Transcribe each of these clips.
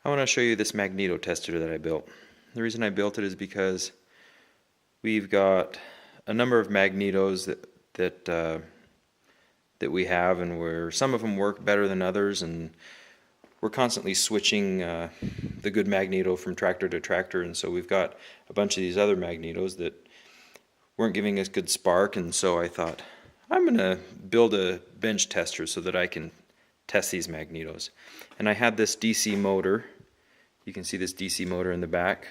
I want to show you this Magneto tester that I built. The reason I built it is because we've got a number of magnetos that we have, and where some of them work better than others, and we're constantly switching the good magneto from tractor to tractor, and so we've got a bunch of these other magnetos that weren't giving us good spark, and so I thought I'm gonna build a bench tester so that I can test these magnetos. And I had this DC motor. You can see this DC motor in the back.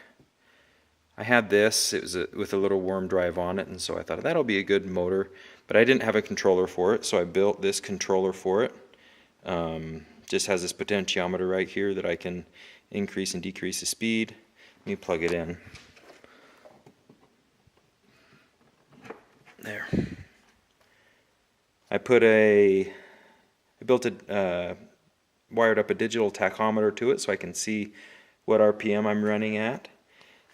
I had this, it was with a little worm drive on it, and so I thought that'll be a good motor, but I didn't have a controller for it, so I built this controller for it. Just has this potentiometer right here that I can increase and decrease the speed. Let me plug it in. There. I wired up a digital tachometer to it so I can see what RPM I'm running at.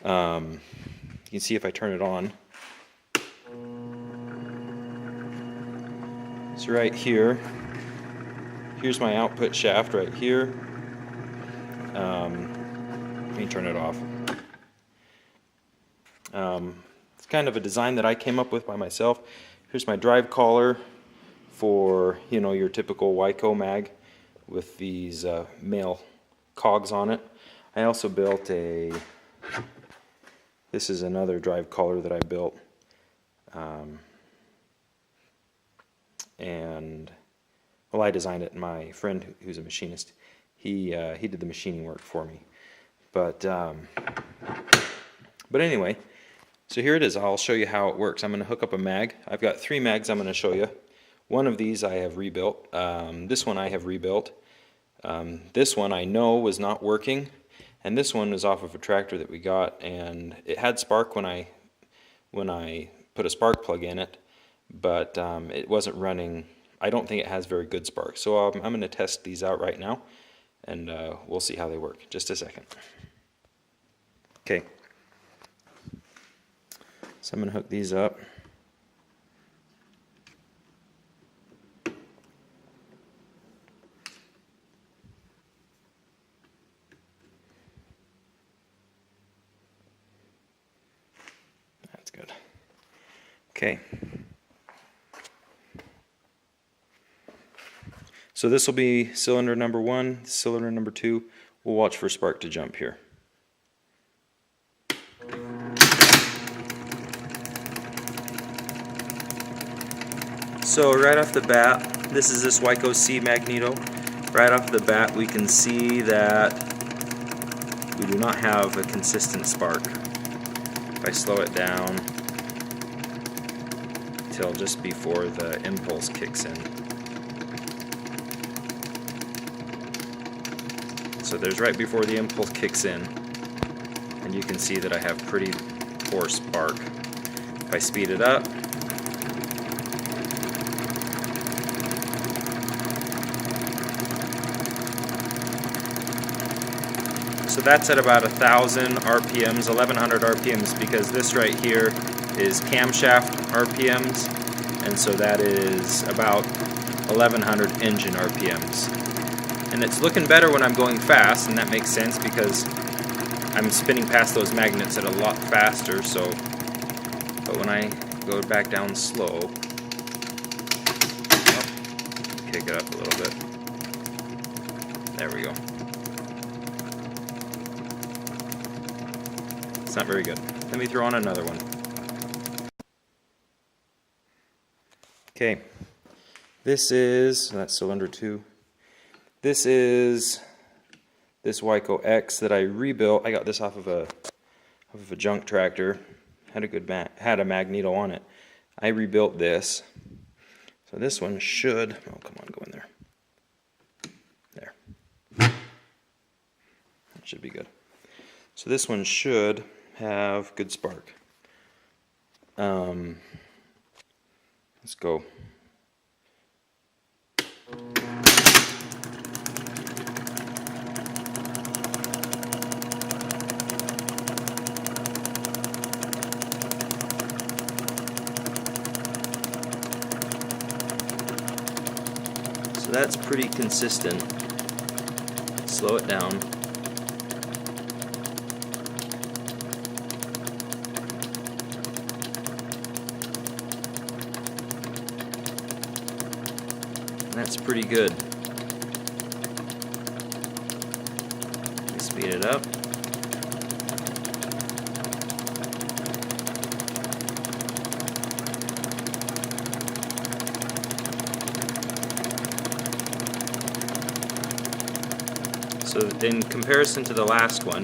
You can see if I turn it on. So right here, here's my output shaft right here. Let me turn it off. It's kind of a design that I came up with by myself. Here's my drive collar for, you know, your typical Wico mag with these male cogs on it. I also built this is another drive collar that I built, and well, I designed it. My friend, who's a machinist, he did the machining work for me. But anyway, so here it is. I'll show you how it works. I'm going to hook up a mag. I've got 3 mags I'm going to show you. One of these I have rebuilt. This one I have rebuilt. This one I know was not working, and this one is off of a tractor that we got, and it had spark when I put a spark plug in it, but it wasn't running. I don't think it has very good spark. So I'm going to test these out right now, and we'll see how they work. Just a second. Okay. So I'm going to hook these up. That's good. Okay. So this will be cylinder number 1, cylinder number 2. We'll watch for spark to jump here. So right off the bat, this is this Wico C magneto. Right off the bat we can see that we do not have a consistent spark. If I slow it down till just before the impulse kicks in. So there's right before the impulse kicks in, and you can see that I have pretty poor spark. If I speed it up, so that's at about 1,000 RPMs, 1,100 RPMs, because this right here is camshaft RPMs, and so that is about 1,100 engine RPMs. And it's looking better when I'm going fast, and that makes sense because I'm spinning past those magnets at a lot faster. So, but when I go back down slow, kick it up a little bit. There we go. It's not very good. Let me throw on another one. Okay, this is, that's cylinder 2. This is this Wico X that I rebuilt. I got this off of a junk tractor. Had a magneto on it. I rebuilt this. So this one should, oh come on, go in there. There. That should be good. So this one should have good spark. Let's go. So that's pretty consistent. Slow it down. That's pretty good. Let me speed it up. So in comparison to the last one,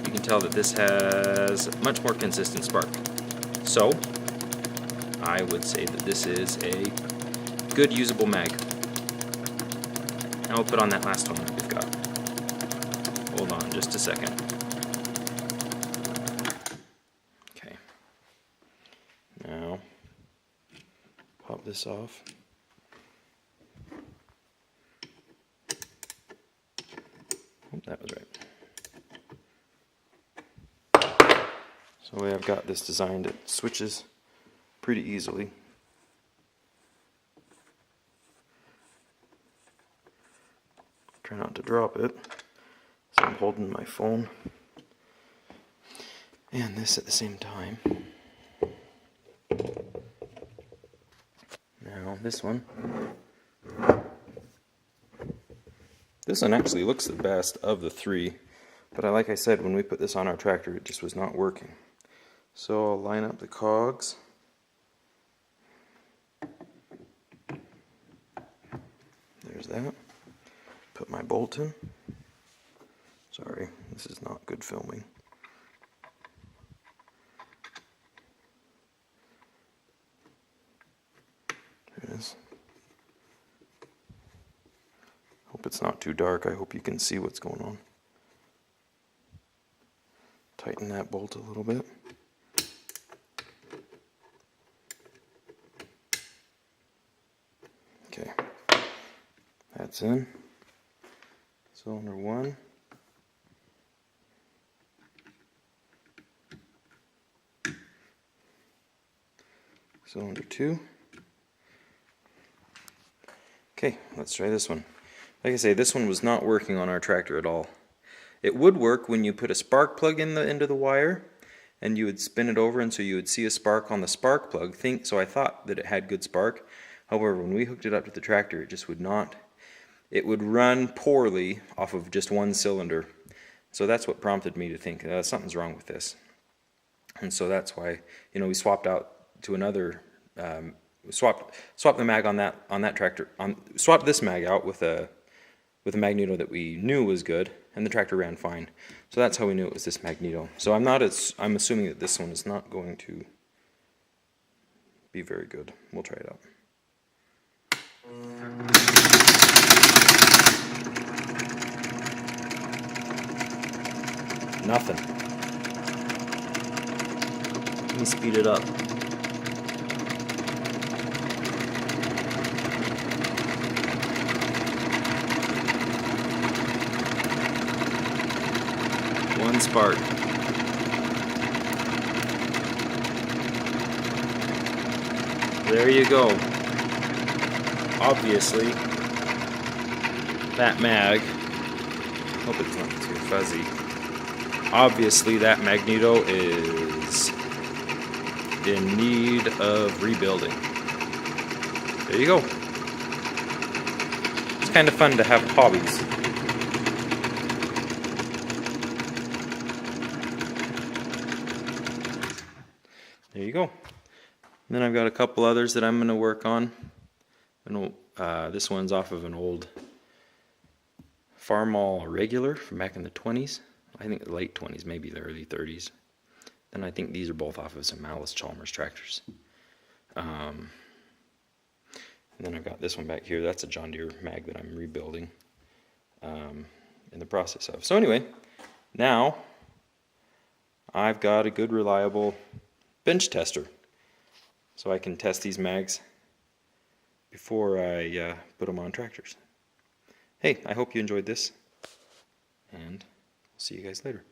you can tell that this has a much more consistent spark. So I would say that this is a good usable mag. Now we'll put on that last one that we've got. Hold on just a second. Okay. Now pop this off. Oh, that was right. So the way I've got this designed, it switches pretty easily. Try not to drop it, so I'm holding my phone and this at the same time. Now this one actually looks the best of the three, but like I said, when we put this on our tractor, it just was not working. So I'll line up the cogs. There's that. Put my bolt in. Sorry, this is not good filming. There it is. Hope it's not too dark. I hope you can see what's going on. Tighten that bolt a little bit. Okay, that's in. Cylinder 1. Cylinder 2. Okay, let's try this one. Like I say, this one was not working on our tractor at all. It would work when you put a spark plug in the end of the wire and you would spin it over, and so you would see a spark on the spark plug. So I thought that it had good spark. However, when we hooked it up to the tractor, it just would not. It would run poorly off of just one cylinder. So that's what prompted me to think something's wrong with this. And so that's why, we swapped out to another. Swapped the mag on that tractor. Swapped this mag out with a Magneto that we knew was good, and the tractor ran fine. So that's how we knew it was this Magneto. So I'm assuming that this one is not going to be very good. We'll try it out. Nothing. Let me speed it up. One spark. There you go. Obviously, that mag, hope it's not too fuzzy. Obviously, that Magneto is in need of rebuilding. There you go. It's kind of fun to have hobbies. There you go. And then I've got a couple others that I'm going to work on. This one's off of an old Farmall regular from back in the 20s. I think the late 20s, maybe the early 30s. And I think these are both off of some Alice Chalmers tractors. And then I've got this one back here. That's a John Deere mag that I'm rebuilding in the process of. So anyway, now I've got a good, reliable bench tester. So I can test these mags before I put them on tractors. Hey, I hope you enjoyed this, and I'll see you guys later.